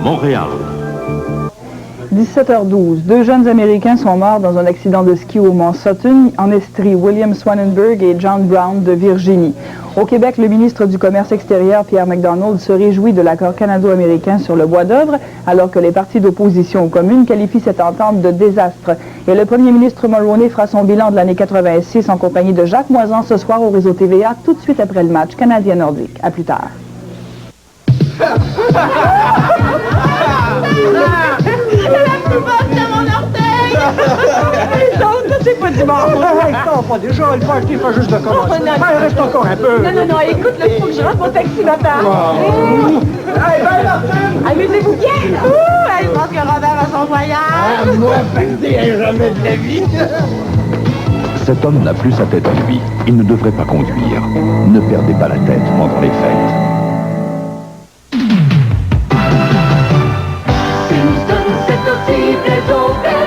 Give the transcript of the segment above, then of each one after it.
Montréal. 17h12. Deux jeunes Américains sont morts dans un accident de ski au Mont Sutton, en Estrie. William Swanenberg et John Brown de Virginie. Au Québec, le ministre du Commerce extérieur, Pierre McDonald, se réjouit de l'accord canado-américain sur le bois d'œuvre, alors que les partis d'opposition aux communes qualifient cette entente de désastre. Et le premier ministre Mulroney fera son bilan de l'année 86 en compagnie de Jacques Moisan ce soir au réseau TVA, tout de suite après le match canadien-nordique. À plus tard. C'est pas dimanche. Non, pas déjà. Le party fait juste de commencer. Il reste encore un peu. Non, écoute, il faut que je rentre mon taxi m'attend. Amusez-vous bien. Je pense que Robert a son voyage. Moi, jamais de la vie. Cet homme n'a plus sa tête à lui. Il ne devrait pas conduire. Ne perdez pas la tête pendant les fêtes.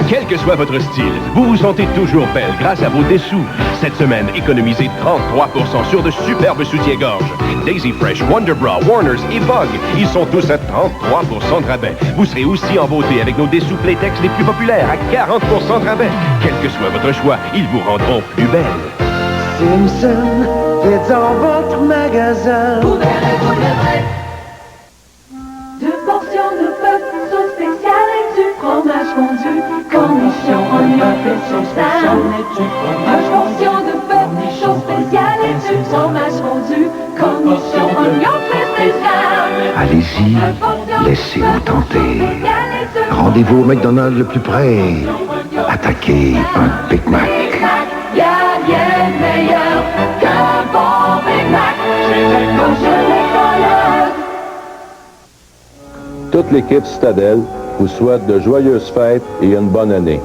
Quel que soit votre style, vous vous sentez toujours belle grâce à vos dessous. Cette semaine, économisez 33% sur de superbes soutiens-gorge. Daisy Fresh, Wonder Bra, Warners et Vogue. Ils sont tous à 33% de rabais. Vous serez aussi en beauté avec nos dessous Playtex les plus populaires à 40% de rabais. Quel que soit votre choix, ils vous rendront plus belle. Simpson est dans votre magasin. Vous verrez, vous verrez. 2 portions de bœuf, sauce spéciale et du fromage fondu. Cornichon, oignon, sauce spéciale et du fromage. 2 portions de bœuf, sauce spéciale et du fromage fondu. Cornichon, oignon, spécial. Allez-y, laissez-vous tenter. Rendez-vous au McDonald's le plus près. Attaquez un Big Mac. Y'a rien de meilleur qu'un bon Big Mac. Comme je les connais. Toute l'équipe Citadel vous souhaite de joyeuses fêtes et une bonne année.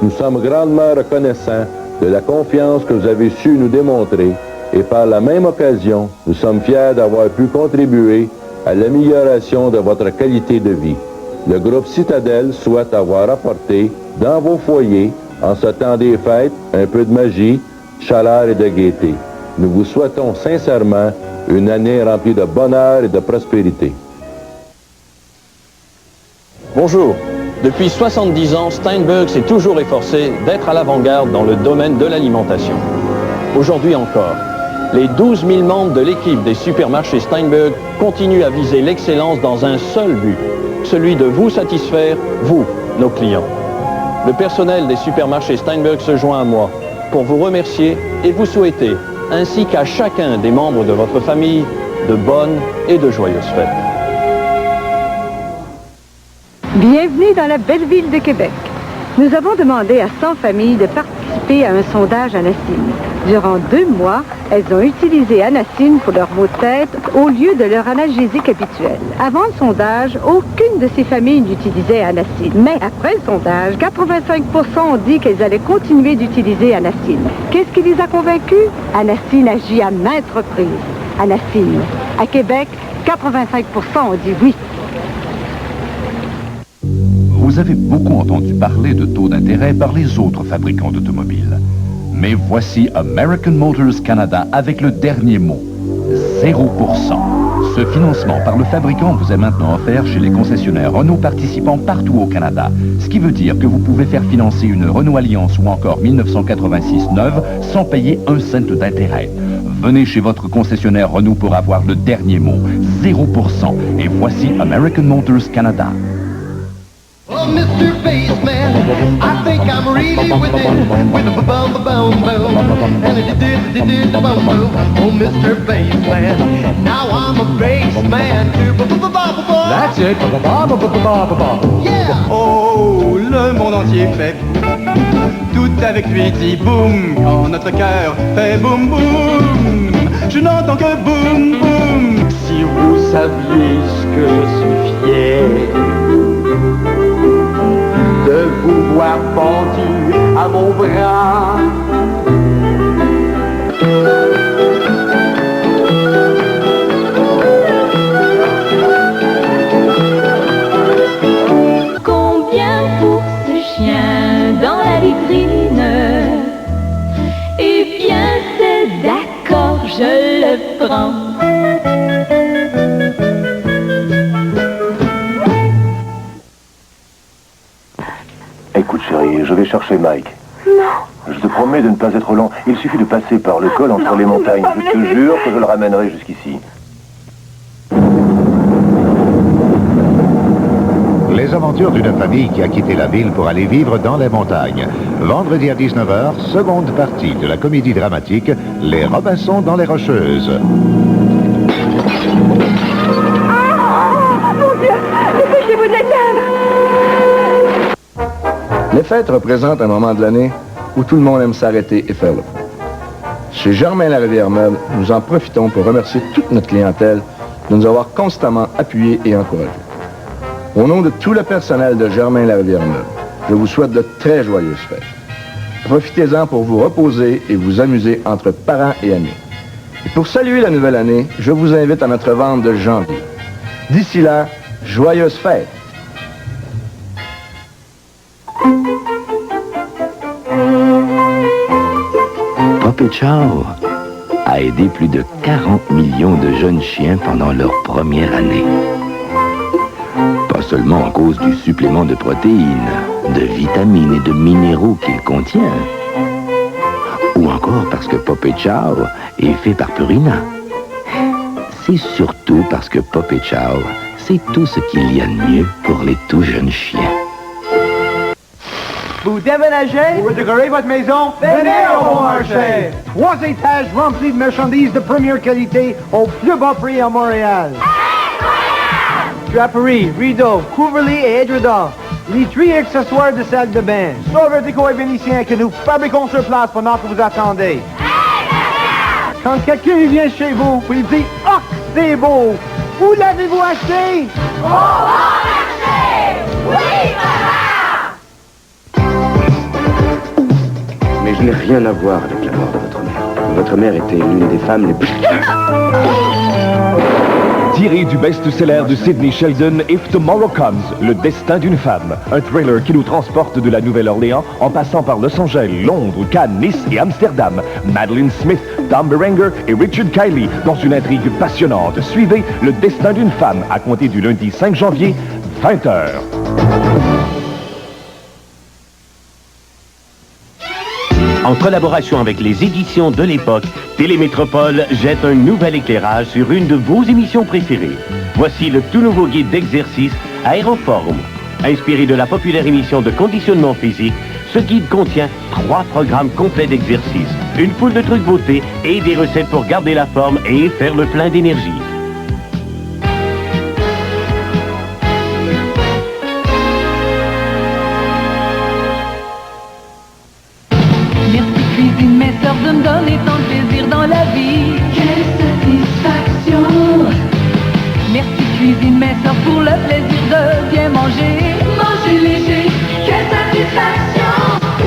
Nous sommes grandement reconnaissants de la confiance que vous avez su nous démontrer et par la même occasion, nous sommes fiers d'avoir pu contribuer à l'amélioration de votre qualité de vie. Le groupe Citadel souhaite avoir apporté dans vos foyers, en ce temps des fêtes, un peu de magie, chaleur et de gaieté. Nous vous souhaitons sincèrement une année remplie de bonheur et de prospérité. Bonjour. Depuis 70 ans, Steinberg s'est toujours efforcé d'être à l'avant-garde dans le domaine de l'alimentation. Aujourd'hui encore, les 12 000 membres de l'équipe des supermarchés Steinberg continuent à viser l'excellence dans un seul but, celui de vous satisfaire, vous, nos clients. Le personnel des supermarchés Steinberg se joint à moi pour vous remercier et vous souhaiter, ainsi qu'à chacun des membres de votre famille, de bonnes et de joyeuses fêtes. Bienvenue dans la belle ville de Québec. Nous avons demandé à 100 familles de participer à un sondage Anacine. Durant 2 mois, elles ont utilisé Anacine pour leurs maux de tête au lieu de leur analgésique habituel. Avant le sondage, aucune de ces familles n'utilisait Anacine. Mais après le sondage, 85% ont dit qu'elles allaient continuer d'utiliser Anacine. Qu'est-ce qui les a convaincus? Anacine agit à maintes reprises. Anacine. À Québec, 85% ont dit oui. Vous avez beaucoup entendu parler de taux d'intérêt par les autres fabricants d'automobiles. Mais voici American Motors Canada avec le dernier mot, 0%. Ce financement par le fabricant vous est maintenant offert chez les concessionnaires Renault participants partout au Canada. Ce qui veut dire que vous pouvez faire financer une Renault Alliance ou encore 1986 neuve sans payer 1 cent d'intérêt. Venez chez votre concessionnaire Renault pour avoir le dernier mot, 0%. Et voici American Motors Canada. Oh, Mr. Bassman, I think I'm really with it, with a bum-bum-bum-bum, and a did-did-did-bum-bum. Oh, Mr. Bassman, now I'm a bassman too. That's it. Yeah. Oh, le monde entier fait tout avec lui dit boum quand notre cœur fait boum boum. Je n'entends que boum boum. Si vous saviez ce que je suis fier de vous voir pendu à mon bras. Combien pour ce chien dans la vitrine? Eh bien, c'est d'accord, je le prends. chérie. Je vais chercher Mike. Non. Je te promets de ne pas être lent. Il suffit de passer par le col entre les montagnes. Je te jure que je le ramènerai jusqu'ici. Les aventures d'une famille qui a quitté la ville pour aller vivre dans les montagnes. Vendredi à 19h, seconde partie de la comédie dramatique Les Robinson dans les Rocheuses. Mon Dieu, dépêchez-vous d'éteindre. Les fêtes représentent un moment de l'année où tout le monde aime s'arrêter et faire le point. Chez Germain Larivière Meuble, nous en profitons pour remercier toute notre clientèle de nous avoir constamment appuyés et encouragés. Au nom de tout le personnel de Germain Larivière Meuble, je vous souhaite de très joyeuses fêtes. Profitez-en pour vous reposer et vous amuser entre parents et amis. Et pour saluer la nouvelle année, je vous invite à notre vente de janvier. D'ici là, joyeuses fêtes! Pop et Chow a aidé plus de 40 millions de jeunes chiens pendant leur première année. Pas seulement à cause du supplément de protéines, de vitamines et de minéraux qu'il contient, ou encore parce que Pop et Chow est fait par Purina. C'est surtout parce que Pop et Chow, c'est tout ce qu'il y a de mieux pour les tout jeunes chiens. Vous déménagez? Vous décorez votre maison? Venez au Bon Marché! 3 étages remplis de marchandises de première qualité au plus bas prix à Montréal. Draperie, rideaux, couvre-lits et édredons. Literie et accessoires de salle de bain. Sauveur déco et vénitien que nous fabriquons sur place pendant que vous attendez. Quand quelqu'un vient chez vous, vous lui dites « Oh, c'est beau! Où l'avez-vous acheté? » Au Bon Marché! Oui, maman! Mais je n'ai rien à voir avec la mort de votre mère. Votre mère était l'une des femmes les plus... Tiré du best-seller de Sidney Sheldon, If Tomorrow Comes, Le destin d'une femme. Un thriller qui nous transporte de la Nouvelle-Orléans en passant par Los Angeles, Londres, Cannes, Nice et Amsterdam. Madeleine Smith, Tom Berenger et Richard Kiley dans une intrigue passionnante. Suivez Le destin d'une femme à compter du lundi 5 janvier, 20h. En collaboration avec les éditions de l'époque, Télémétropole jette un nouvel éclairage sur une de vos émissions préférées. Voici le tout nouveau guide d'exercice Aéroforme. Inspiré de la populaire émission de conditionnement physique, ce guide contient 3 programmes complets d'exercices, une foule de trucs beauté et des recettes pour garder la forme et faire le plein d'énergie. De me donner tant de plaisir dans la vie. Quelle satisfaction! Merci cuisine mes sœurs pour le plaisir de bien manger. Manger léger, quelle satisfaction!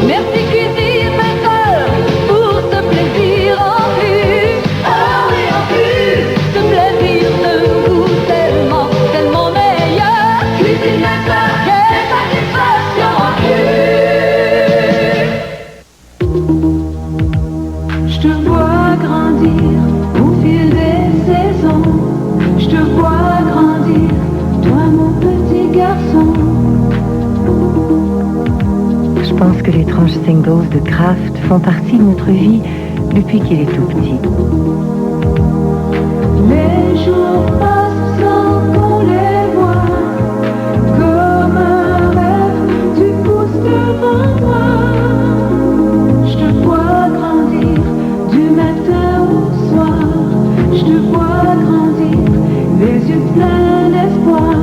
Merci cuisine mes sœurs pour ce plaisir en plus. Oh oui, en plus, ce plaisir de goût tellement, tellement meilleur. Cuisine mes sœurs, quelle satisfaction en plus. Je te vois grandir au fil des saisons. Je te vois grandir, toi mon petit garçon. Je pense que les tranches singles de Kraft font partie de notre vie depuis qu'il est tout petit. Les jours passent sans qu'on les voit. Comme un rêve, tu pousses devant moi. Je te vois grandir du matin au soir. Je te vois grandir, les yeux pleins d'espoir.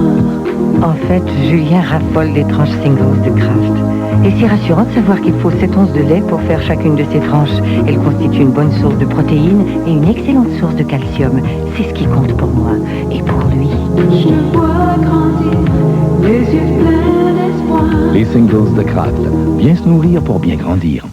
En fait, Julien raffole des tranches singles de Kraft. Et c'est rassurant de savoir qu'il faut 7 onces de lait pour faire chacune de ces tranches. Elles constituent une bonne source de protéines et une excellente source de calcium. C'est ce qui compte pour moi et pour lui. Je te vois grandir, les yeux pleins d'espoir. Les singles de Kraft. Bien se nourrir pour bien grandir.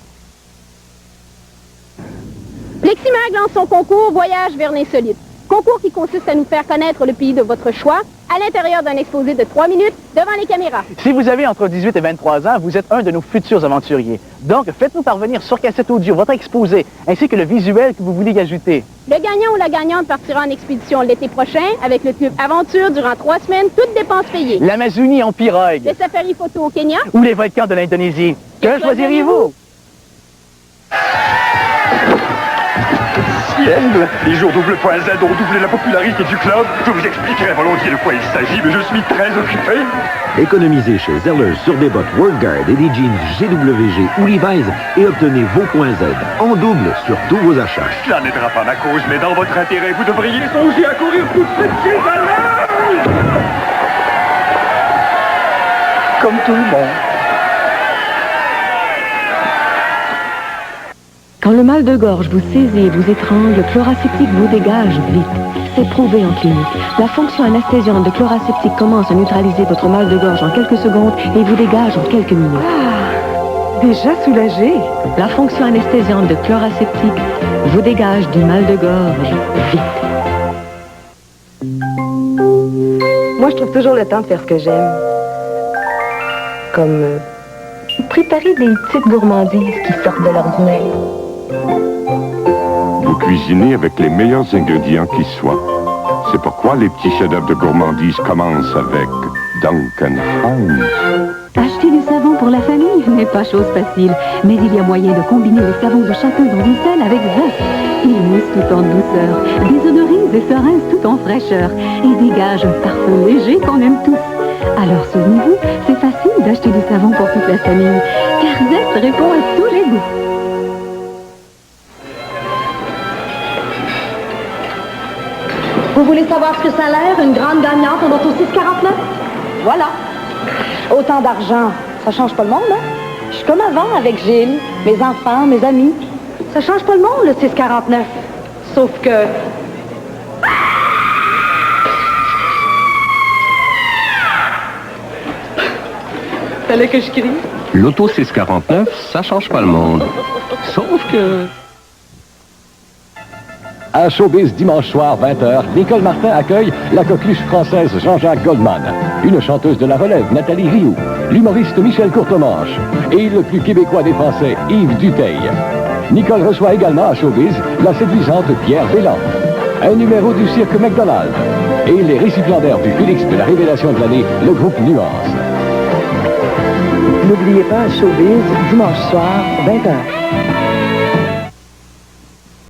Pleximag lance son concours Voyage vers l'insolite. Concours qui consiste à nous faire connaître le pays de votre choix à l'intérieur d'un exposé de 3 minutes devant les caméras. Si vous avez entre 18 et 23 ans, vous êtes un de nos futurs aventuriers. Donc, faites-nous parvenir sur cassette audio votre exposé, ainsi que le visuel que vous voulez y ajouter. Le gagnant ou la gagnante partira en expédition l'été prochain avec le club Aventure durant 3 semaines, toutes dépenses payées. L'Amazonie en pirogue. Les safaris photo au Kenya. Ou les volcans de l'Indonésie. Que choisiriez-vous? Les jours double.z ont doublé la popularité du club. Je vous expliquerai volontiers de quoi il s'agit, mais je suis très occupé. Économisez chez Zellers sur des bottes WorkGuard et des jeans GWG ou Levi's et obtenez vos points Z en double sur tous vos achats. Cela n'aidera pas ma cause, mais dans votre intérêt, vous devriez songer à courir toute cette valeur. Comme tout le monde. Quand le mal de gorge vous saisit, vous étrangle, Chloraseptique vous dégage vite. C'est prouvé en clinique. La fonction anesthésiante de Chloraseptique commence à neutraliser votre mal de gorge en quelques secondes et vous dégage en quelques minutes. Ah, déjà soulagé. La fonction anesthésiante de Chloraseptique vous dégage du mal de gorge vite. Moi, je trouve toujours le temps de faire ce que j'aime. Comme préparer des petites gourmandises qui sortent de l'ordinaire. Vous cuisinez avec les meilleurs ingrédients qui soient. C'est pourquoi les petits chefs-d'œuvre de gourmandise commencent avec Duncan Hines. Acheter du savon pour la famille n'est pas chose facile, mais il y a moyen de combiner les savons de chacun dans une seule avec 20. Il mousse tout en douceur, désodorise et se rince tout en fraîcheur et dégage un parfum léger qu'on aime tous. Alors souvenez-vous, c'est facile d'acheter du savon pour toute la famille, car Zest répond à tous les goûts. Vous voulez savoir ce que ça a l'air, une grande gagnante au loto 649? Voilà. Autant d'argent, ça change pas le monde, hein? Je suis comme avant avec Gilles, mes enfants, mes amis. Ça change pas le monde, le 649. Sauf que... Fallait que je crie. L'auto 649, ça change pas le monde. Sauf que... À Showbiz, dimanche soir, 20h, Nicole Martin accueille la coqueluche française Jean-Jacques Goldman, une chanteuse de la relève, Nathalie Rioux, l'humoriste Michel Courtemanche et le plus québécois des Français, Yves Duteil. Nicole reçoit également à Showbiz la séduisante Pierre Bélan, un numéro du cirque McDonald et les récipiendaires du Félix de la révélation de l'année, le groupe Nuance. N'oubliez pas, Showbiz, dimanche soir, 20h.